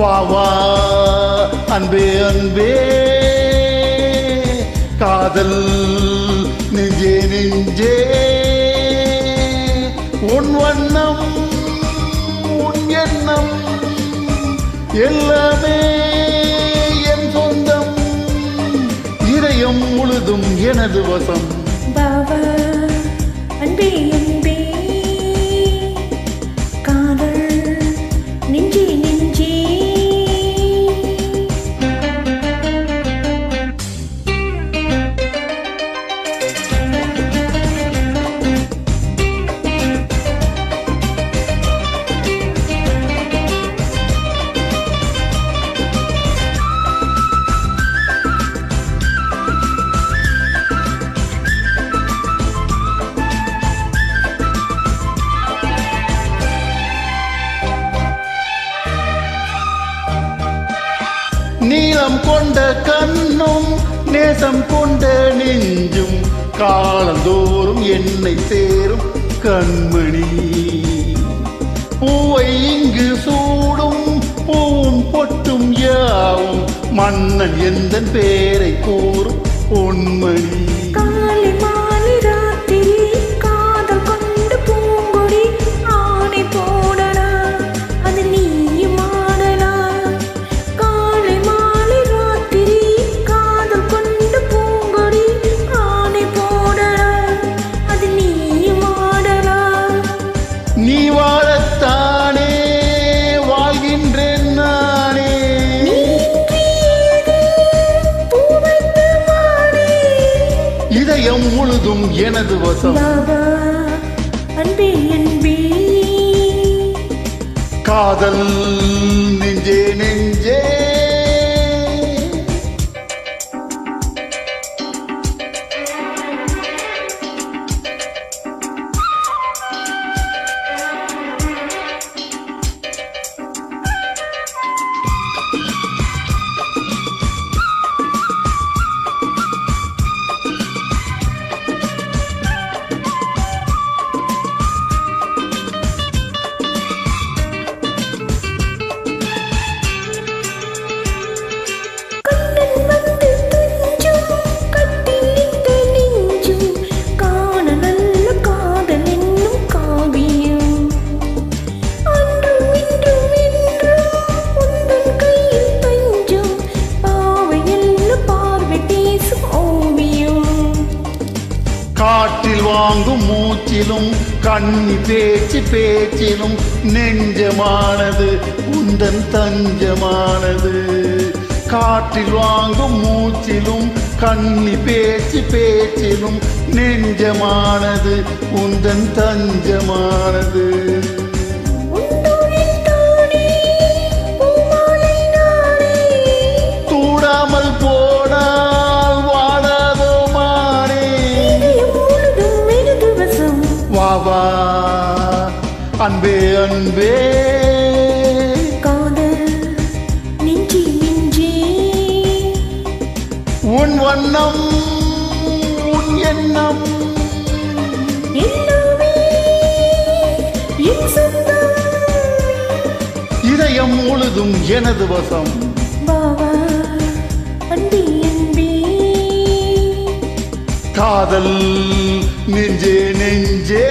வா வா அன்பே அன்பே காதல் நெஞ்சே நெஞ்சே உன் வண்ணம் உன் எண்ணம் எல்லாமே என் சொந்தம் இதயம் முழுதும் எனது வசம் பாவா அன்பே அன்பே காதல் நெஞ்சே நெஞ்சே நீளம் கொண்ட கண்ணும் நேசம் கொண்ட நெஞ்சும் காலந்தோறும் என்னை சேரும் கண்மணி பூவை இங்கு சூடும் பூவும் பொட்டும் யாவும் மன்னன் எந்த பேரை கூறும் பொன்மணி காலை மாலை ராத்திரி காதல் கொண்டு பூங்கொடி ஆணை போடடா அது நீயும் ஆடலாம் காலை மாலை ராத்திரி காதல் கொண்டு பூங்கொடி ஆணை போடடா அது நீயும் ஆடலாம் நீ வாழத்தானே வாழ்கின்றேன் நானே இதயம் முழுதும் எனது வசம் பாபா அன்பே அன்பே காதல் நெஞ்சே நெஞ்சே காற்றில் வாங்கும் மூச்சிலும் கண்ணி பேச்சு பேச்சிலும் நெஞ்சமானது உந்தன் தஞ்சமானது காற்றில் வாங்கும் மூச்சிலும் கண்ணி பேச்சு பேச்சிலும் நெஞ்சமானது உந்தன் தஞ்சமானது தூடாமல் போனால் வாடாதோ மாறே வா அன்பே அன்பே காதல் நெஞ்சே நெஞ்சே உன் வண்ணம் உன் எண்ணம் எல்லாமே என் சொந்தம் இதயம் முழுதும் எனது வசம் பாவா அன்பே அன்பே காதல் நெஞ்சே நெஞ்சே